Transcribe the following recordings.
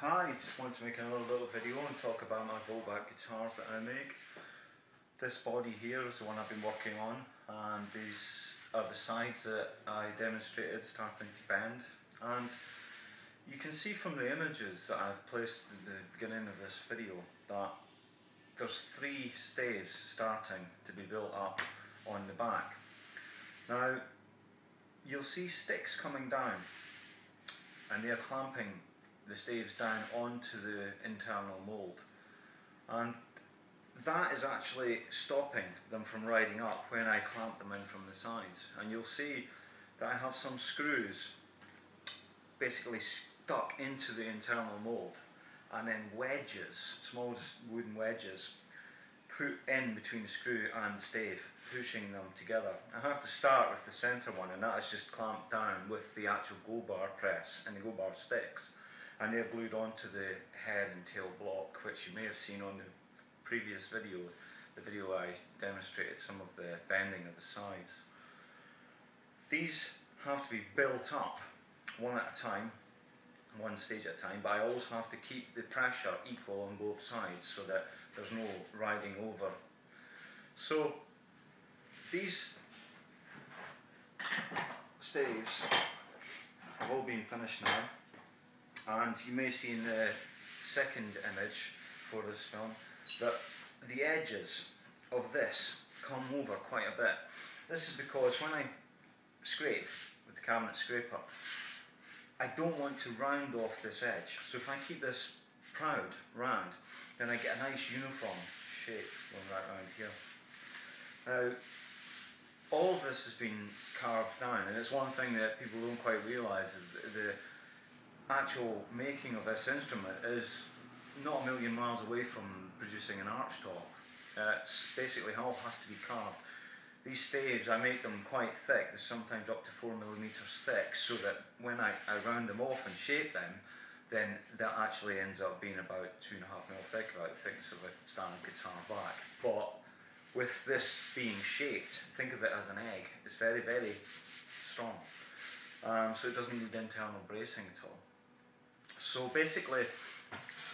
Hi, just wanted to make another little video and talk about my VaultBack guitars that I make. This body here is the one I've been working on, and these are the sides that I demonstrated starting to bend. And you can see from the images that I've placed at the beginning of this video that there's 3 staves starting to be built up on the back. Now, you'll see sticks coming down, and they're clamping the staves down onto the internal mould, and that is actually stopping them from riding up when I clamp them in from the sides. And you'll see that I have some screws basically stuck into the internal mould, and then wedges, small wooden wedges, put in between the screw and the stave, pushing them together. I have to start with the centre one, and that is just clamped down with the actual go bar press and the go bar sticks, and they're glued onto the head and tail block, which you may have seen on the previous video, the video I demonstrated some of the bending of the sides. These have to be built up one at a time, one stage at a time, but I always have to keep the pressure equal on both sides so that there's no riding over. So these staves have all been finished now, and you may see in the second image for this film that the edges of this come over quite a bit. This is because when I scrape with the cabinet scraper, I don't want to round off this edge. So if I keep this proud round, then I get a nice uniform shape going right around here. Now, all of this has been carved down, and it's one thing that people don't quite realise is that the actual making of this instrument is not a million miles away from producing an arch top. It's basically all has to be carved. These staves, I make them quite thick, they're sometimes up to 4mm thick, so that when I round them off and shape them, then that actually ends up being about 2.5mm thick, about the thickness of a standard guitar back. But with this being shaped, think of it as an egg. It's very, very strong. So it doesn't need internal bracing at all. So basically,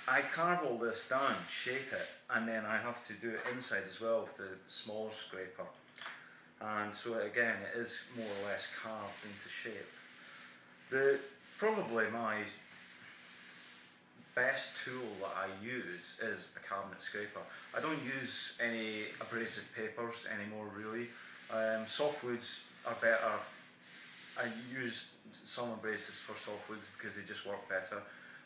I carve all this down, shape it, and then I have to do it inside as well with the smaller scraper. And so again, it is more or less carved into shape. Probably my best tool that I use is a cabinet scraper. I don't use any abrasive papers anymore, really. Softwoods are better. I use some abrasives for softwoods because they just work better.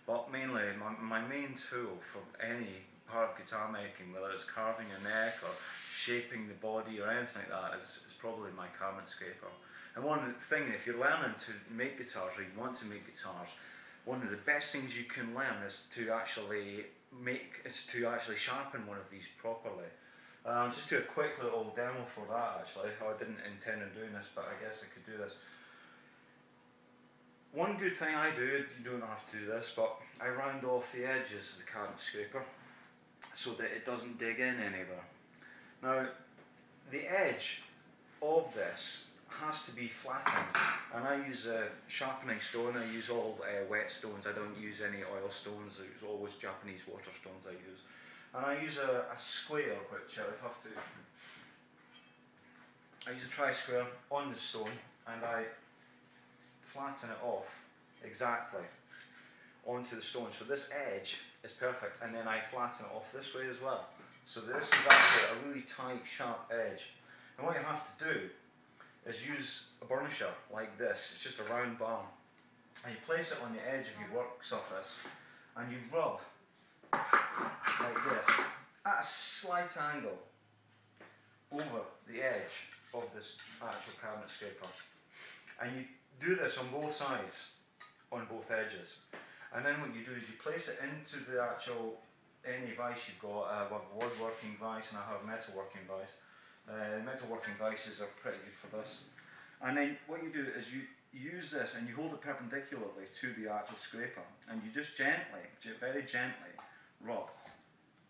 But mainly, my main tool for any part of guitar making, whether it's carving a neck or shaping the body or anything like that, is probably my cabinet scraper. And one thing, if you're learning to make guitars or you want to make guitars, one of the best things you can learn is to actually sharpen one of these properly. Just do a quick little demo for that actually. I didn't intend on doing this, but I guess I could do this. One good thing I do, you don't have to do this, but I round off the edges of the cabinet scraper so that it doesn't dig in anywhere. Now, the edge of this has to be flattened, and I use a sharpening stone. I use all wet stones. I don't use any oil stones. It's always Japanese water stones I use. And I use a square, which I would have to... I use a tri-square on the stone, and I flatten it off exactly onto the stone. So this edge is perfect, and then I flatten it off this way as well. So this is actually a really tight, sharp edge. And what you have to do is use a burnisher like this. It's just a round bar, and you place it on the edge of your work surface, and you rub like this at a slight angle over the edge of this actual cabinet scraper. And you do this on both sides, on both edges. And then what you do is you place it into the actual, any vise you've got. I have a woodworking vise and I have a metalworking vise. Metalworking vices are pretty good for this. And then what you do is you use this and you hold it perpendicularly to the actual scraper, and you just gently, very gently rub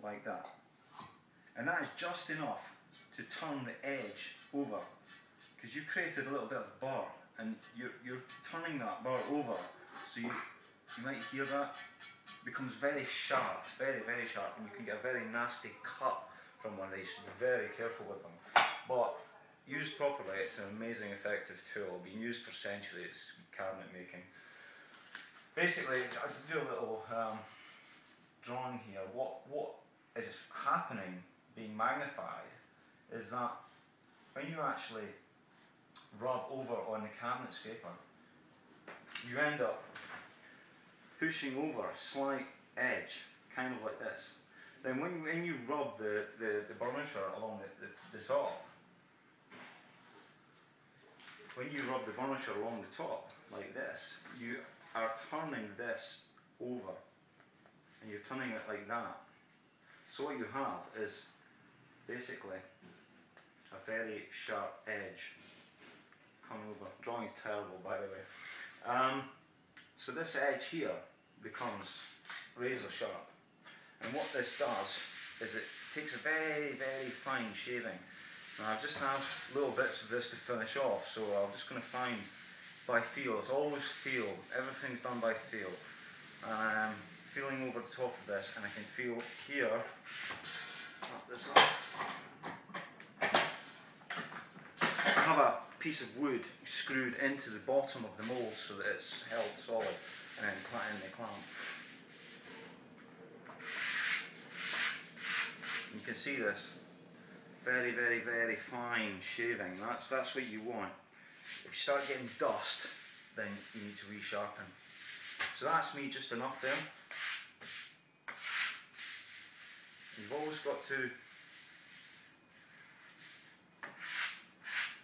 like that. And that is just enough to turn the edge over, because you created a little bit of a bar, and you're turning that bar over, so you might hear that becomes very sharp, very, very sharp, and you can get a very nasty cut from one of these, so be very careful with them. But used properly, it's an amazing effective tool, been used for centuries, cabinet making. Basically, I'll do a little drawing here. What is happening, being magnified, is that when you actually rub over on the cabinet scraper, you end up pushing over a slight edge, kind of like this. Then when you rub the burnisher along the top, when you rub the burnisher along the top, like this, you are turning this over, and you're turning it like that. So what you have is basically a very sharp edge coming over. Drawing's terrible, by the way. So this edge here becomes razor sharp. And what this does is it takes a very, very fine shaving. Now I just have little bits of this to finish off, so I'm just going to find by feel. It's always feel. Everything's done by feel. And I'm feeling over the top of this, and I can feel here. Up this up. I have a piece of wood screwed into the bottom of the mould so that it's held solid, and then in the clamp. You can see this very, very, very fine shaving. That's what you want. If you start getting dust, then you need to resharpen. So that's me just enough there. You've always got to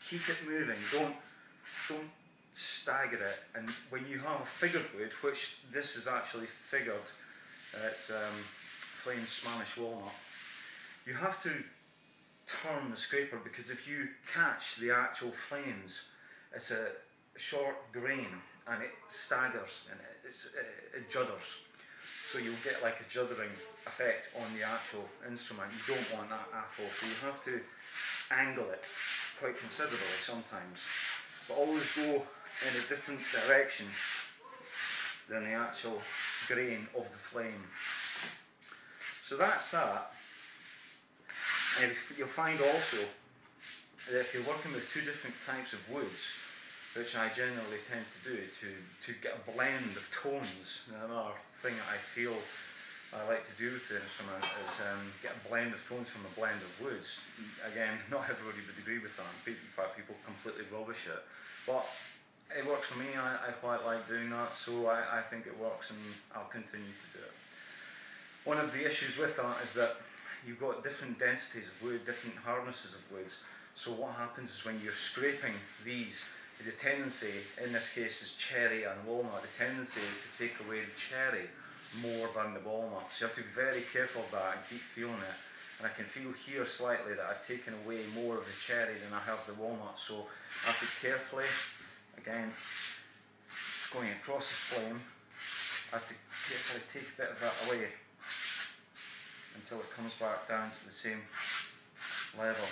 keep it moving. Don't stagger it. And when you have a figured wood, which this is actually figured, it's plain Spanish walnut. You have to turn the scraper, because if you catch the actual flames, it's a short grain and it staggers and it judders. So you'll get like a juddering effect on the actual instrument. You don't want that at all. So you have to angle it quite considerably sometimes, but always go in a different direction than the actual grain of the flame. So that's that. And you'll find also that if you're working with two different types of woods, which I generally tend to do to get a blend of tones. Another thing that I feel I like to do with the instrument is get a blend of tones from a blend of woods. Again, not everybody would agree with that. In fact, people completely rubbish it. But it works for me. I quite like doing that, so I think it works, and I'll continue to do it. One of the issues with that is that you've got different densities of wood, different hardnesses of woods. So what happens is when you're scraping these, the tendency, in this case is cherry and walnut, the tendency is to take away the cherry more than the walnut. So you have to be very careful of that and keep feeling it. And I can feel here slightly that I've taken away more of the cherry than I have the walnut. So I have to carefully, again, going across the flame, I have to carefully take a bit of that away until it comes back down to the same level.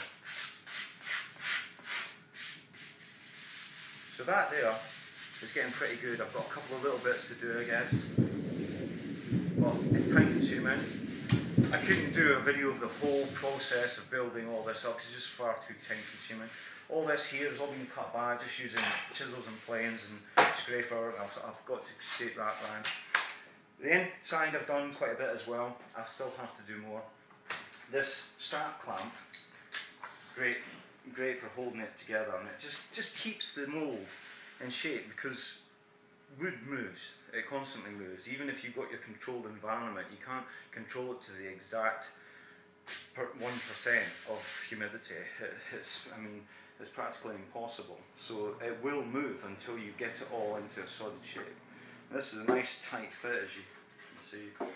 So that there is getting pretty good. I've got a couple of little bits to do, I guess, but it's time consuming. I couldn't do a video of the whole process of building all this up because it's just far too time consuming. All this here has all been cut back just using chisels and planes and scraper. I've got to shape that round. The inside I've done quite a bit as well. I still have to do more. This strap clamp, great for holding it together, and it just keeps the mould in shape, because wood moves, it constantly moves. Even if you've got your controlled environment, you can't control it to the exact 1% of humidity. It's practically impossible. So it will move until you get it all into a solid shape. This is a nice tight fit, as you can see.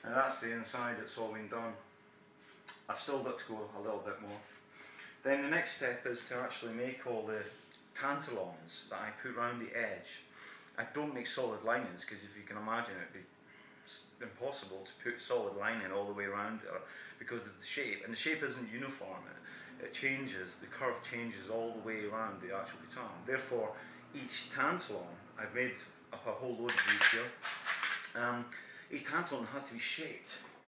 And that's the inside, it's all been done. I've still got to go a little bit more. Then the next step is to actually make all the tantalons that I put around the edge. I don't make solid linings, because if you can imagine, it'd be impossible to put solid lining all the way around there because of the shape. And the shape isn't uniform. It changes, the curve changes all the way around the actual guitar. Therefore, each tantalon, I've made up a whole load of these here. each tantalum has to be shaped